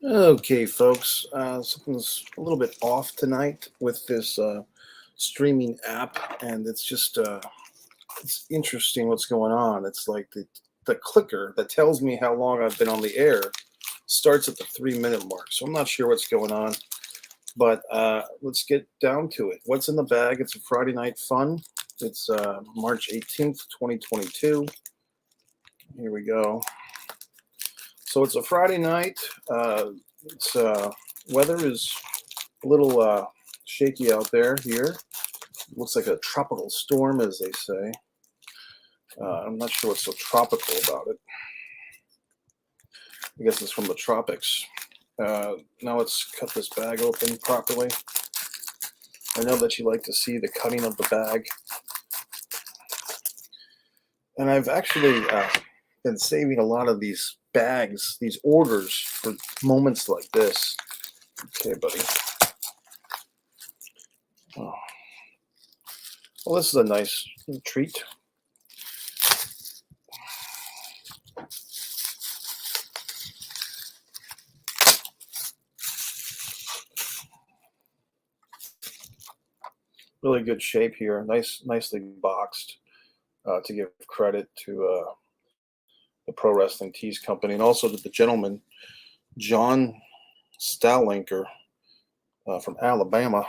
Okay, folks, something's a little bit off tonight with this streaming app, and it's interesting what's going on. It's like the clicker that tells me how long I've been on the air starts at the 3 minute mark, so I'm not sure what's going on, but let's get down to it. What's in the bag? It's a Friday night fun. It's March 18th, 2022. Here we go. So it's a Friday night. It's Weather is a little shaky out there. Here, looks like a tropical storm, as they say. I'm not sure what's so tropical about it. I guess it's from the tropics. Now let's cut this bag open properly. I know that you like to see the cutting of the bag, and I've actually been saving a lot of these bags, these orders, for moments like this. Okay, buddy. Oh. Well, this is a nice treat. Really good shape here. Nicely boxed. To give credit to the Pro Wrestling Tees Company, and also to the gentleman, John Stallinker, from Alabama,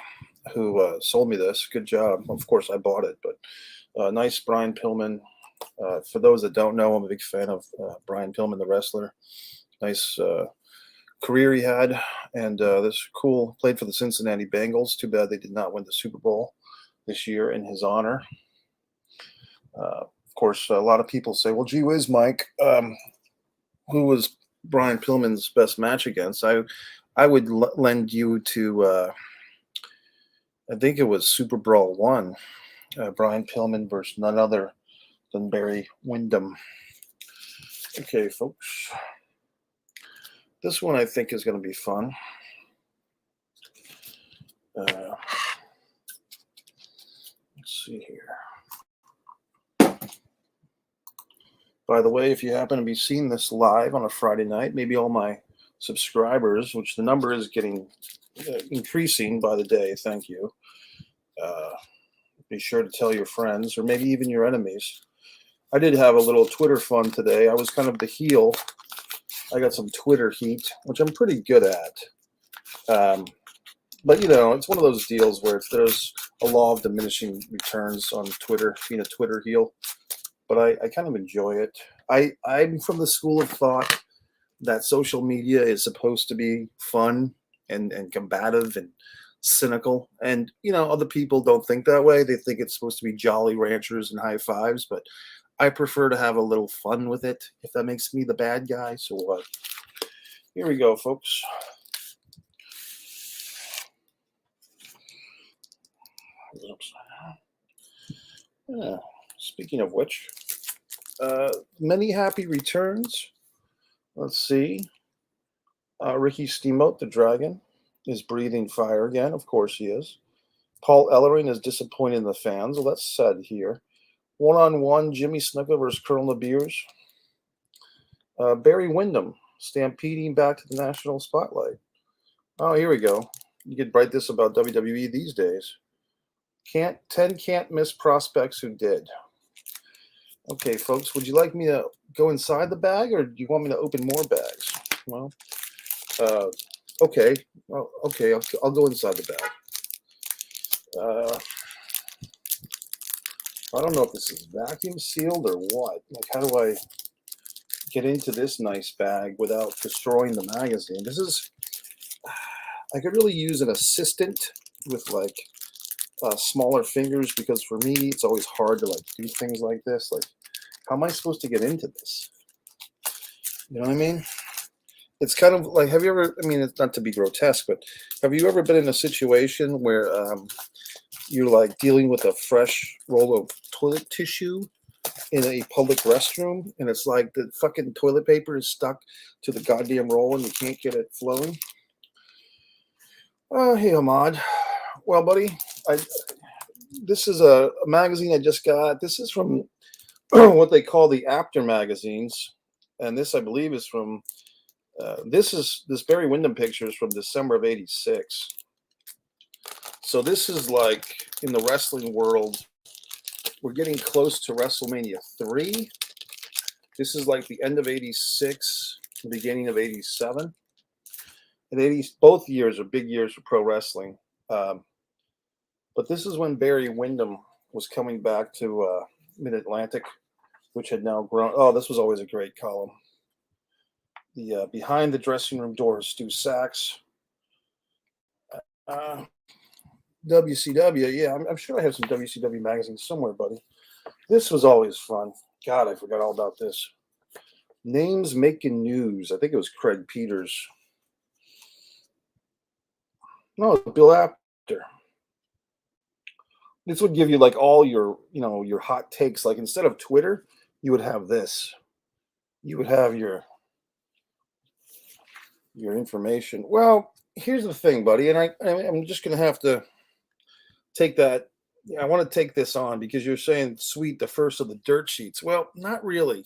who sold me this. Good job. Of course, I bought it, but nice Brian Pillman. For those that don't know, I'm a big fan of Brian Pillman, the wrestler. Nice career he had, and this cool. Played for the Cincinnati Bengals. Too bad they did not win the Super Bowl this year in his honor. Of course, a lot of people say, well, gee whiz, Mike, who was Brian Pillman's best match against? I would lend you to, I think it was Super Brawl 1, Brian Pillman versus none other than Barry Windham. Okay, folks. This one I think is going to be fun. Let's see here. By the way, if you happen to be seeing this live on a Friday night, maybe all my subscribers, which the number is getting increasing by the day, thank you. Be sure to tell your friends, or maybe even your enemies. I did have a little Twitter fun today. I was kind of the heel. I got some Twitter heat, which I'm pretty good at. But, it's one of those deals where there's a law of diminishing returns on Twitter, being a Twitter heel. But I kind of enjoy it. I'm from the school of thought that social media is supposed to be fun and combative and cynical. And, other people don't think that way. They think it's supposed to be jolly ranchers and high fives. But I prefer to have a little fun with it, if that makes me the bad guy. So what? Here we go, folks. Oops. Yeah. Speaking of which, many happy returns. Let's see. Ricky Steamboat, the Dragon, is breathing fire again. Of course he is. Paul Ellering is disappointed in the fans. Well, that's sad here. One-on-one, Jimmy Snuka versus Colonel LeBeers. Barry Windham stampeding back to the national spotlight. Oh, here we go. You could write this about WWE these days. 10 can't miss prospects who did. Okay, folks, would you like me to go inside the bag, or do you want me to open more bags? Well, okay. Well, okay, I'll go inside the bag. I don't know if this is vacuum sealed or what. Like, how do I get into this nice bag without destroying the magazine? I could really use an assistant with, smaller fingers, because for me, it's always hard to, do things like this. Like, how am I supposed to get into this? You know what I mean? It's kind of like, have you ever, it's not to be grotesque, but have you ever been in a situation where you're dealing with a fresh roll of toilet tissue in a public restroom, and it's like the fucking toilet paper is stuck to the goddamn roll and you can't get it flowing? Hey, Ahmad. Well, buddy, this is a magazine I just got. This is from what they call the After magazines, and this, I believe, is from This Barry Windham picture is from December of '86. So this is like in the wrestling world. We're getting close to WrestleMania 3. This is like the end of '86, the beginning of '87. And both years are big years for pro wrestling. Um, but this is when Barry Windham was coming back to Mid Atlantic, which had now grown. Oh, this was always a great column. The behind the dressing room doors, Stu Sachs. Uh, WCW, yeah, I'm sure I have some WCW magazines somewhere, buddy. This was always fun. God, I forgot all about this. Names making news. I think it was Craig Peters. No, Bill Apter. This would give you like all your hot takes. Like instead of Twitter, you would have this. You would have your information. Well, here's the thing, buddy, and I'm just gonna have to take that. Yeah, I want to take this on because you're saying sweet the first of the dirt sheets. Well, not really,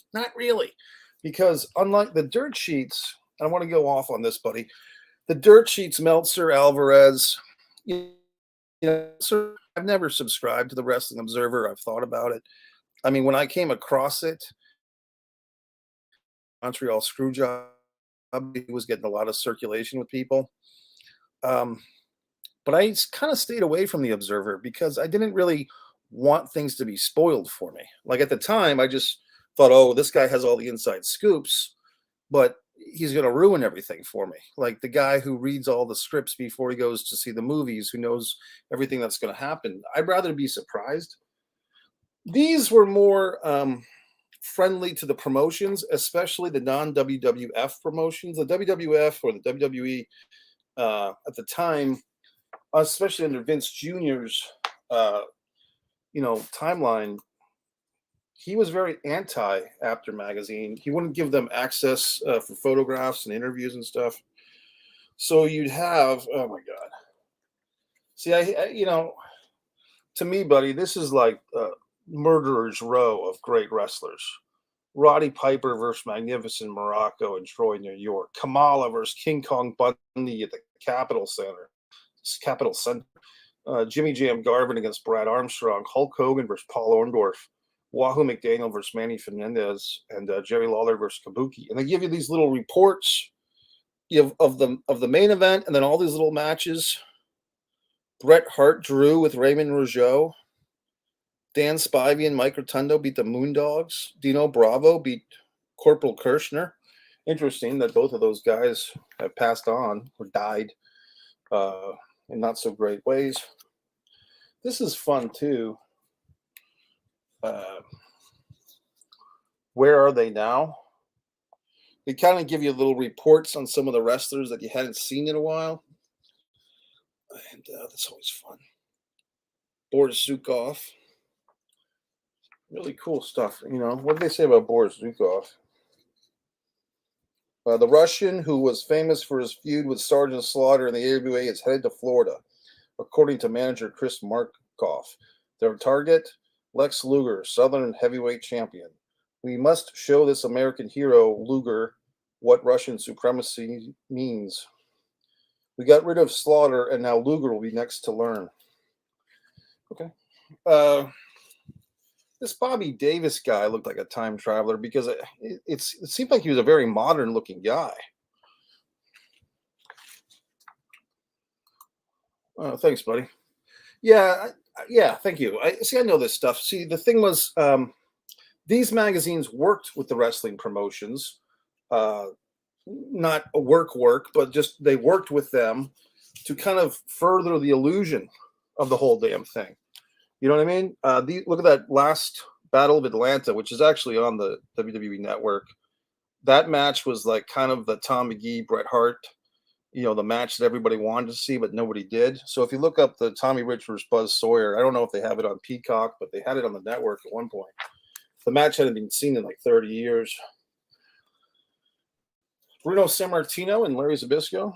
because unlike the dirt sheets, I want to go off on this, buddy. The dirt sheets, Meltzer, Alvarez. You so I've never subscribed to the Wrestling Observer. I've thought about it. I mean, when I came across it, Montreal Screwjob, he was getting a lot of circulation with people. But I kind of stayed away from the Observer because I didn't really want things to be spoiled for me. Like at the time, I just thought, oh, this guy has all the inside scoops, but he's going to ruin everything for me. Like the guy who reads all the scripts before he goes to see the movies, who knows everything that's going to happen. I'd rather be surprised. These were more friendly to the promotions, especially the non-WWF promotions. The WWF or the WWE at the time, especially under Vince Jr.'s, timeline, he was very anti-Apter magazine. He wouldn't give them access for photographs and interviews and stuff. So you'd have, oh my God. See, to me, buddy, this is like murderer's row of great wrestlers. Roddy Piper versus Magnificent Morocco in Troy, New York. Kamala versus King Kong Bundy at the Capitol Center. Jimmy Jam Garvin against Brad Armstrong. Hulk Hogan versus Paul Orndorff. Wahoo McDaniel versus Manny Fernandez, and Jerry Lawler versus Kabuki. And they give you these little reports of the main event, and then all these little matches. Bret Hart drew with Raymond Rougeau. Dan Spivey and Mike Rotundo beat the Moondogs. Dino Bravo beat Corporal Kirshner. Interesting that both of those guys have passed on or died in not so great ways. This is fun too. Where are they now? They kind of give you little reports on some of the wrestlers that you hadn't seen in a while. And that's always fun. Boris Zukov. Really cool stuff. What did they say about Boris Zukov? The Russian, who was famous for his feud with Sergeant Slaughter in the AWA, is headed to Florida, according to manager Chris Markoff. Their target, Lex Luger, Southern heavyweight champion. We must show this American hero, Luger, what Russian supremacy means. We got rid of Slaughter, and now Luger will be next to learn. Okay. This Bobby Davis guy looked like a time traveler because it seemed like he was a very modern-looking guy. Thanks, buddy. Yeah, thank you. I know this stuff. See, the thing was, these magazines worked with the wrestling promotions, not a work, but just they worked with them to kind of further the illusion of the whole damn thing. You know what I mean? Look at that last Battle of Atlanta, which is actually on the WWE Network. That match was like kind of the Tom McGee, Bret Hart, the match that everybody wanted to see, but nobody did. So if you look up the Tommy Rich versus Buzz Sawyer, I don't know if they have it on Peacock, but they had it on the network at one point. The match hadn't been seen in like 30 years. Bruno Sammartino and Larry Zbyszko.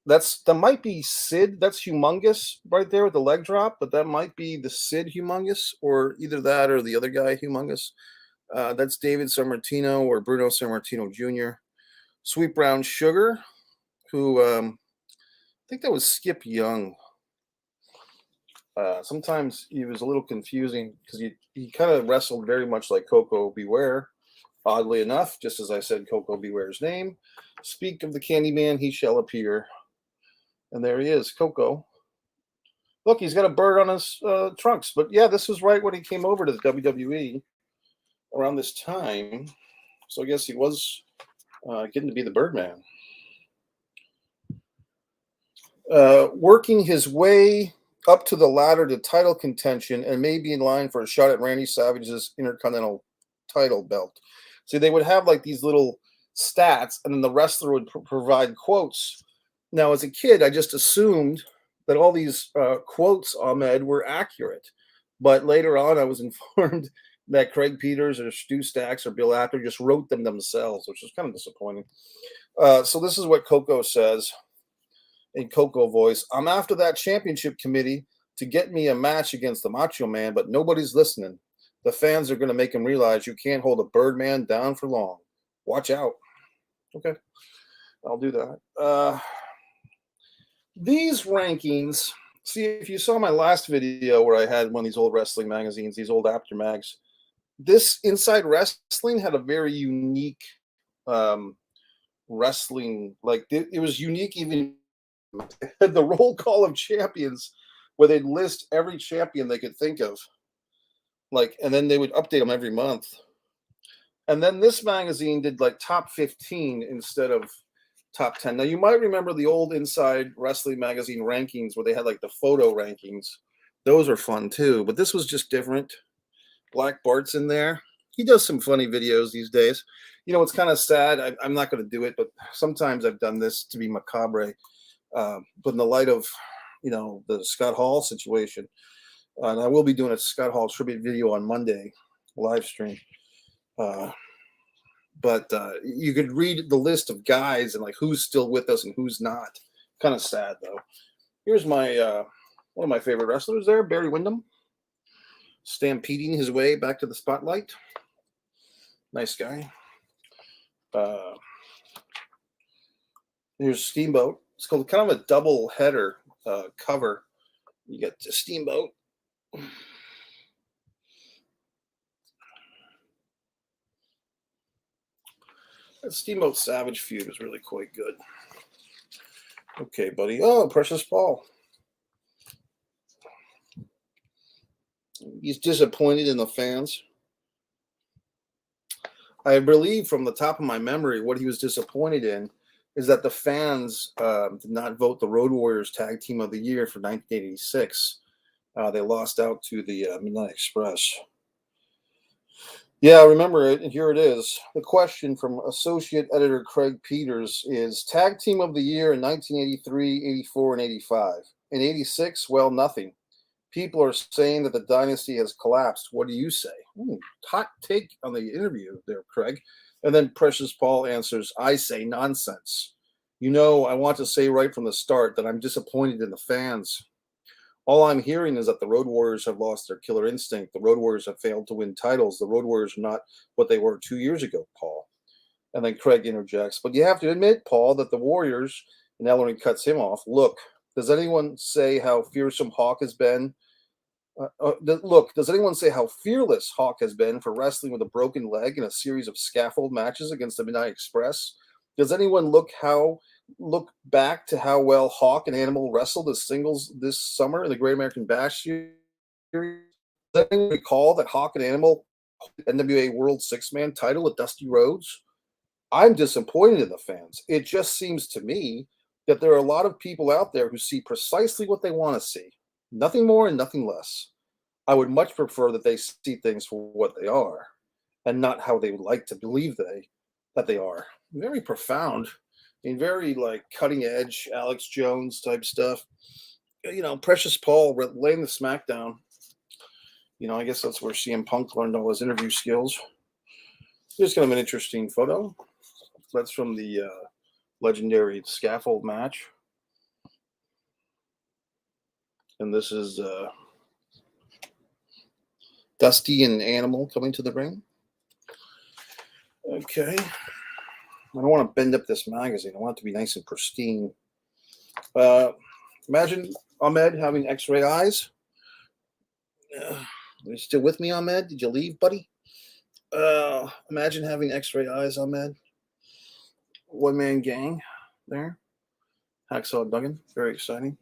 That might be Sid. That's Humongous right there with the leg drop, but that might be the Sid Humongous, or either that or the other guy Humongous. That's David Sammartino or Bruno Sammartino Jr. Sweet Brown Sugar, who I think that was Skip Young. Sometimes he was a little confusing because he kind of wrestled very much like Coco Beware. Oddly enough, just as I said Coco Beware's name, speak of the Candyman, he shall appear. And there he is, Coco. Look, he's got a bird on his trunks. But yeah, this was right when he came over to the WWE around this time. So I guess he was getting to be the Birdman. Working his way up to the ladder to title contention and maybe in line for a shot at Randy Savage's Intercontinental title belt. See, they would have like these little stats, and then the wrestler would provide quotes. Now, as a kid, I just assumed that all these quotes, Ahmed, were accurate. But later on, I was informed that Craig Peters or Stu Stacks or Bill Apter just wrote them themselves, which was kind of disappointing. So this is what Coco says in Coco voice. I'm after that championship committee to get me a match against the Macho Man, but nobody's listening. The fans are going to make him realize you can't hold a Birdman down for long. Watch out. Okay, I'll do that. These rankings, see, if you saw my last video where I had one of these old wrestling magazines, these old After Mags, this Inside Wrestling had a very unique wrestling, like it was unique even the roll call of champions where they'd list every champion they could think of. Like, and then they would update them every month. And then this magazine did like top 15 instead of top 10. Now, you might remember the old Inside Wrestling magazine rankings where they had like the photo rankings. Those are fun too, but this was just different. Black Bart's in there. He does some funny videos these days. You know, it's kind of sad. I'm not going to do it, but sometimes I've done this to be macabre. But in the light of, you know, the Scott Hall situation, and I will be doing a Scott Hall tribute video on Monday, live stream. But you could read the list of guys and like who's still with us and who's not. Kind of sad though. Here's my one of my favorite wrestlers there, Barry Windham, stampeding his way back to the spotlight. Nice guy. Here's Steamboat. It's called kind of a double header cover. You got the Steamboat. That Steamboat Savage feud was really quite good. Okay, buddy. Oh, Precious Paul. He's disappointed in the fans. I believe from the top of my memory, what he was disappointed in is that the fans did not vote the Road Warriors Tag Team of the Year for 1986. They lost out to the Midnight Express. Yeah, I remember it, and here it is. The question from Associate Editor Craig Peters is Tag Team of the Year in 1983, 84, and 85. In 86, well, nothing. People are saying that the dynasty has collapsed. What do you say? Hot take on the interview there, Craig. And then Precious Paul answers, I say nonsense. You know, I want to say right from the start that I'm disappointed in the fans. All I'm hearing is that the Road Warriors have lost their killer instinct. The Road Warriors have failed to win titles. The Road Warriors are not what they were 2 years ago, Paul. And then Craig interjects, but you have to admit, Paul, that the Warriors, and Ellery cuts him off. Look, does anyone say how fearsome Hawk has been? Does anyone say how fearless Hawk has been for wrestling with a broken leg in a series of scaffold matches against the Midnight Express? Does anyone look back to how well Hawk and Animal wrestled as singles this summer in the Great American Bash series? Does anyone recall that Hawk and Animal NWA World Six-Man title at Dusty Rhodes? I'm disappointed in the fans. It just seems to me that there are a lot of people out there who see precisely what they want to see. Nothing more and nothing less. I would much prefer that they see things for what they are and not how they would like to believe that they are. Very profound and very like cutting edge Alex Jones type stuff. You know, Precious Paul laying the smackdown. You know, I guess that's where CM Punk learned all his interview skills. Here's kind of an interesting photo. That's from the legendary scaffold match. And this is Dusty and Animal coming to the ring. Okay. I don't want to bend up this magazine. I want it to be nice and pristine. Imagine Ahmed having X-ray eyes. Are you still with me, Ahmed? Did you leave, buddy? Imagine having X-ray eyes, Ahmed. One man gang there. Hacksaw Duggan. Very exciting.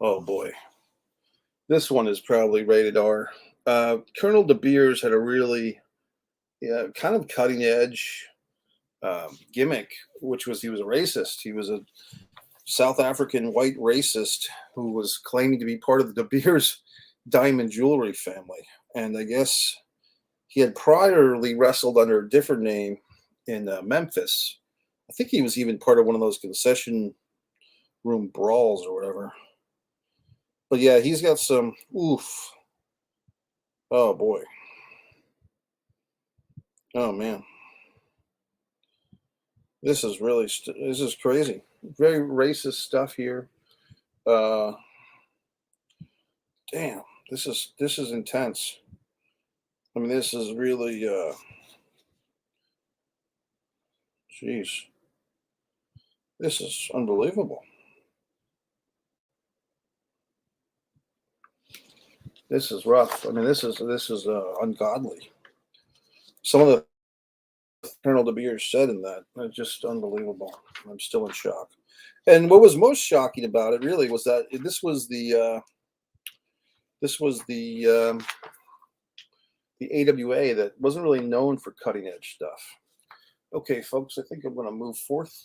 Oh boy. This one is probably rated R. Colonel De Beers had a really kind of cutting edge gimmick, which was he was a racist. He was a South African white racist who was claiming to be part of the De Beers diamond jewelry family. And I guess he had priorly wrestled under a different name in Memphis. I think he was even part of one of those concession room brawls or whatever. But yeah, he's got some oof. Oh boy. Oh man. This is really this is crazy. Very racist stuff here. Damn, this is intense. I mean, this is really jeez. This is unbelievable. This is rough. I mean, this is ungodly. Some of the Colonel De Beers said in that are just unbelievable. I'm still in shock. And what was most shocking about it really was that this was the AWA that wasn't really known for cutting edge stuff. Okay, folks, I think I'm going to move forth.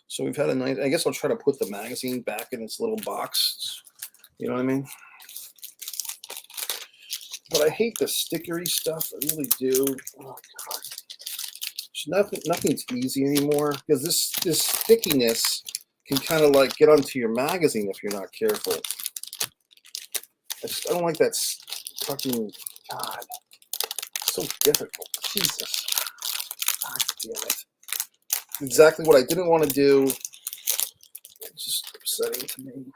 So we've had a night. I guess I'll try to put the magazine back in its little box. You know what I mean? But I hate the stickery stuff. I really do. Oh God. Nothing's easy anymore because this stickiness can kind of like get onto your magazine if you're not careful. I don't like that fucking God. It's so difficult. Jesus. God damn it. Exactly what I didn't want to do. It's just upsetting to me.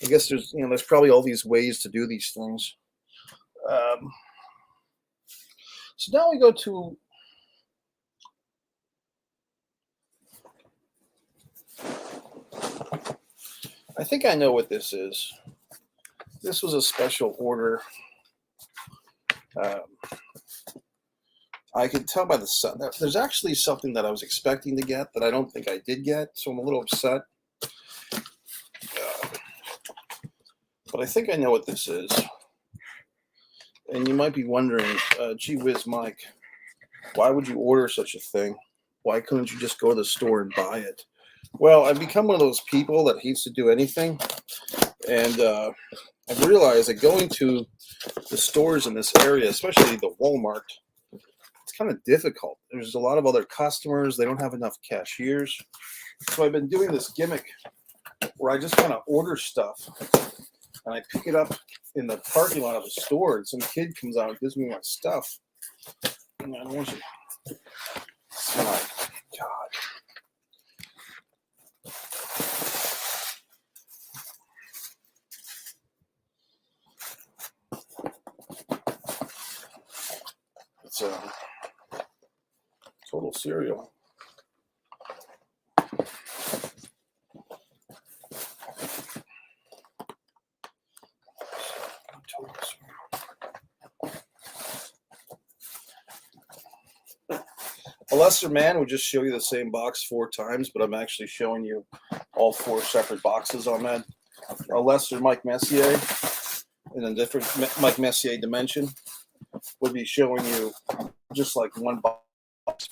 I guess there's probably all these ways to do these things. So now we go to I think I know what this is. This was a special order. I could tell by the sun. There's actually something that I was expecting to get that I don't think I did get, so I'm a little upset. But I think I know what this is. And you might be wondering, gee whiz, Mike, why would you order such a thing? Why couldn't you just go to the store and buy it? Well, I've become one of those people that hates to do anything. And I've realized that going to the stores in this area, especially the Walmart, it's kind of difficult. There's a lot of other customers. They don't have enough cashiers. So I've been doing this gimmick where I just kind of order stuff and I pick it up in the parking lot of the store, and some kid comes out and gives me my stuff. And I don't want you. Oh my God. It's a total cereal. A lesser man would just show you the same box 4 times, but I'm actually showing you all 4 separate boxes on that. A lesser Mike Messier in a different Mike Messier dimension would be showing you just like 1 box.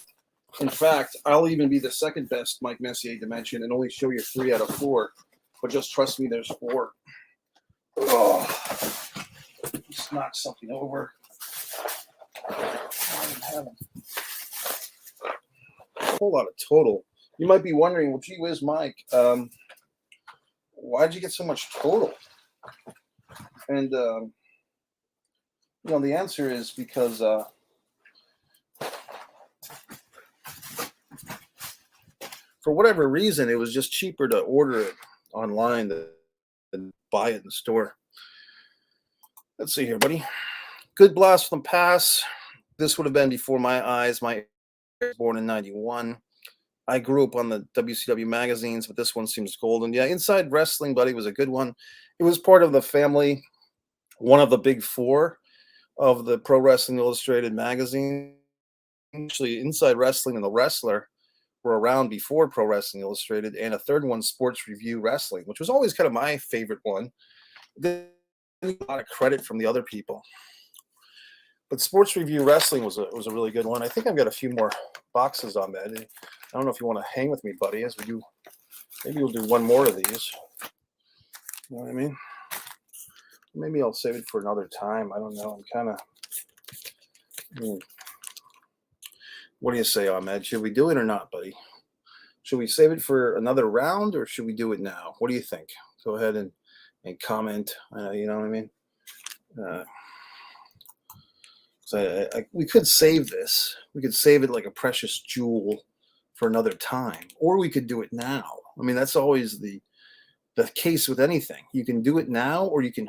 In fact, I'll even be the second best Mike Messier dimension and only show you 3 out of 4. But just trust me, there's 4. Oh, just knock something over. A whole lot of total. You might be wondering, well, gee whiz, Mike, why'd you get so much total? And the answer is because for whatever reason, it was just cheaper to order it online than buy it in the store. Let's see here, buddy. Good blast from the past. this would have been before my eyes. My was born in '91. I grew up on the WCW magazines, but this one seems golden. Yeah, Inside Wrestling, buddy, was a good one. It was part of the family, one of the big four of the Pro Wrestling Illustrated magazine. Actually, Inside Wrestling and The Wrestler were around before Pro Wrestling Illustrated, and a third one, Sports Review Wrestling, which was always kind of my favorite one. Didn't get a lot of credit from the other people, but Sports Review Wrestling was a really good one. I think I've got a few more boxes on that. I don't know if you want to hang with me, buddy, as we do. Maybe we'll do one more of these. You know what I mean? Maybe I'll save it for another time. I don't know. I'm kind of. What do you say, Ahmed? Should we do it or not, buddy? Should we save it for another round, or should we do it now? What do you think? Go ahead and comment. You know what I mean? So we could save this. We could save it like a precious jewel for another time, or we could do it now. I mean, that's always the case with anything. You can do it now, or you can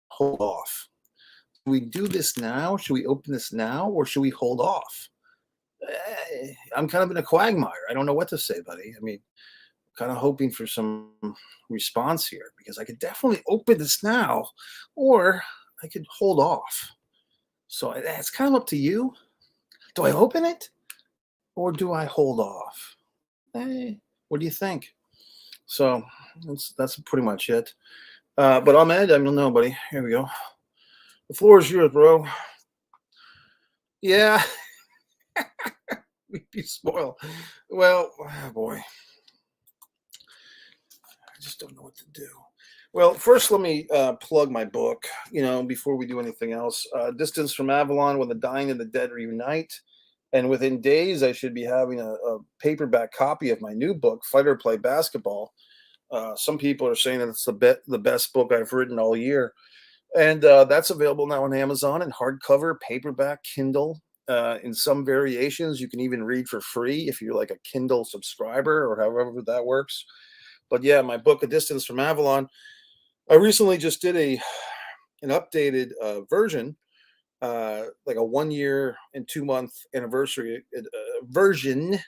hold off. Should we do this now? Should we open this now, or should we hold off? I'm kind of in a quagmire. I don't know what to say, buddy. I mean, kind of hoping for some response here, because I could definitely open this now, or I could hold off. So it's kind of up to you. Do I open it, or do I hold off? What do you think? So that's pretty much it. But Ahmed, I don't know, buddy. Here we go. The floor is yours, bro. Yeah. We'd be spoiled. Well, oh boy. I just don't know what to do. Well, first, let me plug my book, before we do anything else. Distance from Avalon, When the Dying and the Dead Reunite. And within days, I should be having a paperback copy of my new book, Fight or Play Basketball. Some people are saying that it's the best book I've written all year. And that's available now on Amazon in hardcover, paperback, Kindle. In some variations, you can even read for free if you're like a Kindle subscriber or however that works. But yeah, my book, A Distance from Avalon, I recently just did an updated version, like a 1 year and 2 month anniversary version,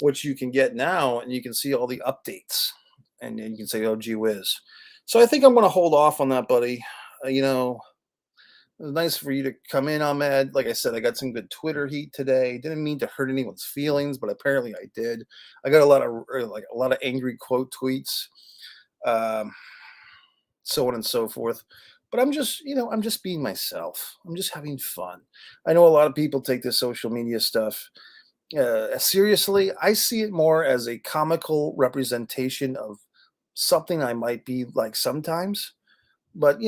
which you can get now, and you can see all the updates, and you can say, "Oh, gee whiz." So I think I'm going to hold off on that, buddy. It was nice for you to come in, Ahmed. Like I said, I got some good Twitter heat today. Didn't mean to hurt anyone's feelings, but apparently I did. I got a lot of angry quote tweets, so on and so forth. But I'm just being myself. I'm just having fun. I know a lot of people take this social media stuff seriously. I see it more as a comical representation of something I might be like sometimes. But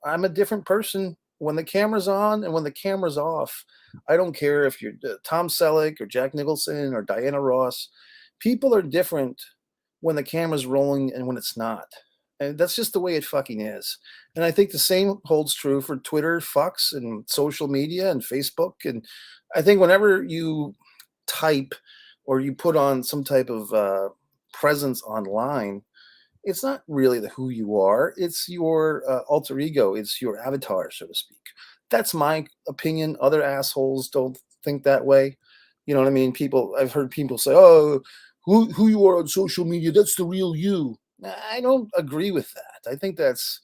I'm a different person when the camera's on and when the camera's off. I don't care if you're Tom Selleck or Jack Nicholson or Diana Ross. People are different when the camera's rolling and when it's not. And that's just the way it fucking is. And I think the same holds true for Twitter, fucks, and social media and Facebook. And I think whenever you type or you put on some type of presence online, it's not really who you are. It's your alter ego. It's your avatar, so to speak. That's my opinion. Other assholes don't think that way. You know what I mean? I've heard people say, "Oh, who you are on social media, that's the real you." I don't agree with that. I think that's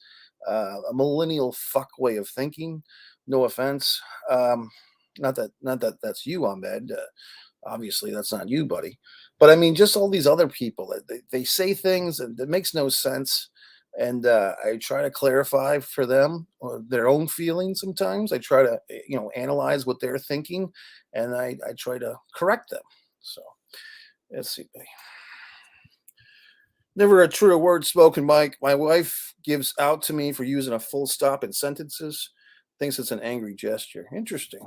a millennial fuck way of thinking. No offense. Not that that's you, Ahmed. Obviously, that's not you, buddy. But I mean, just all these other people, they say things that makes no sense. And I try to clarify for them their own feelings sometimes. I try to, analyze what they're thinking, and I try to correct them. So let's see. Never a truer word spoken, Mike. My wife gives out to me for using a full stop in sentences. Thinks it's an angry gesture. Interesting.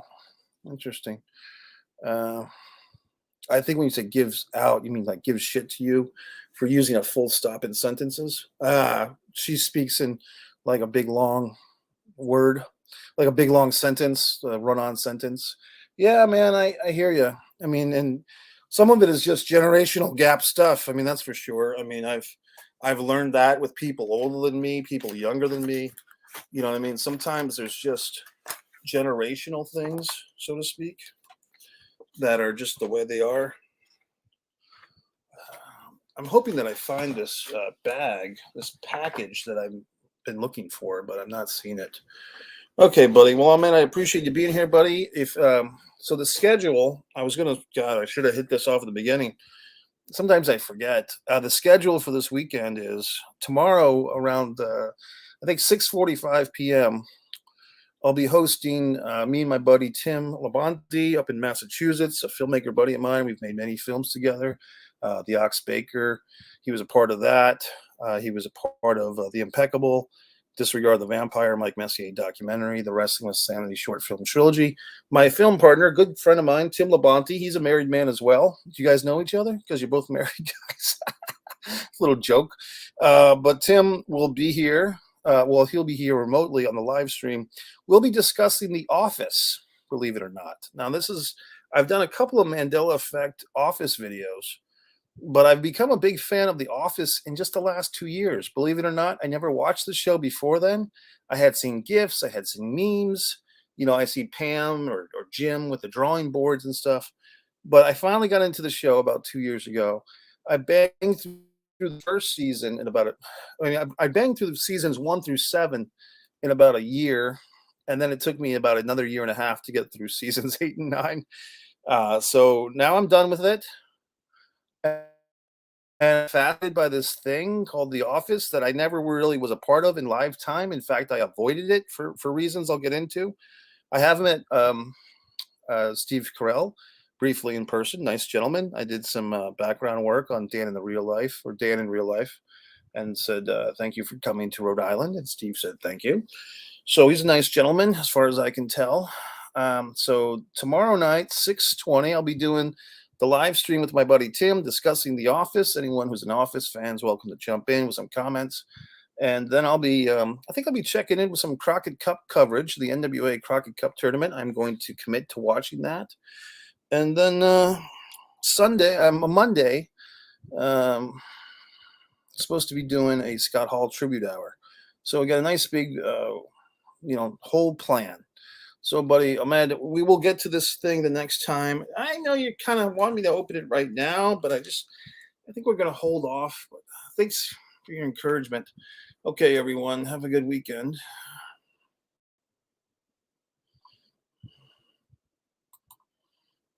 I think when you say gives out, you mean like gives shit to you for using a full stop in sentences. She speaks in like a big long word, like a big long sentence, run-on sentence. Yeah, man, I hear you. I mean, and some of it is just generational gap stuff. I mean, that's for sure. I mean, I've learned that with people older than me, people younger than me. You know what I mean? Sometimes there's just generational things, so to speak, that are just the way they are. I'm hoping that I find this this package that I've been looking for, but I'm not seeing it. Okay, buddy. Well, man, I appreciate you being here, buddy. If so, the schedule. God, I should have hit this off at the beginning. Sometimes I forget. The schedule for this weekend is tomorrow around I think 6:45 p.m. I'll be hosting me and my buddy Tim Labonte up in Massachusetts, a filmmaker buddy of mine. We've made many films together. The Ox Baker, he was a part of that. He was a part of The Impeccable, Disregard the Vampire, Mike Messier documentary, the Wrestling with Sanity short film trilogy. My film partner, a good friend of mine, Tim Labonte, he's a married man as well. Do you guys know each other? Because you're both married guys. Little joke. But Tim will be here. He'll be here remotely on the live stream. We'll be discussing The Office, believe it or not. Now, I've done a couple of Mandela Effect Office videos, but I've become a big fan of The Office in just the last 2 years. Believe it or not, I never watched the show before then. I had seen GIFs, I had seen memes. I see Pam or Jim with the drawing boards and stuff. But I finally got into the show about 2 years ago. I banged through the first season in I banged through the seasons 1 through 7 in about a year. And then it took me about another year and a half to get through seasons 8 and 9. So now I'm done with it. And fascinated by this thing called The Office that I never really was a part of in live time. In fact, I avoided it for reasons I'll get into. I have met Steve Carell briefly in person. Nice gentleman. I did some background work on Dan in real life, and said, thank you for coming to Rhode Island. And Steve said, thank you. So he's a nice gentleman as far as I can tell. So tomorrow night, 6:20, I'll be doing the live stream with my buddy Tim discussing The Office. Anyone who's an Office fan is welcome to jump in with some comments. And then I think I'll be checking in with some Crockett Cup coverage, the NWA Crockett Cup tournament. I'm going to commit to watching that. And then Monday, supposed to be doing a Scott Hall tribute hour. So we got a nice big, whole plan. So, buddy, Amanda, we will get to this thing the next time. I know you kind of want me to open it right now, but I think we're going to hold off. Thanks for your encouragement. Okay, everyone, have a good weekend.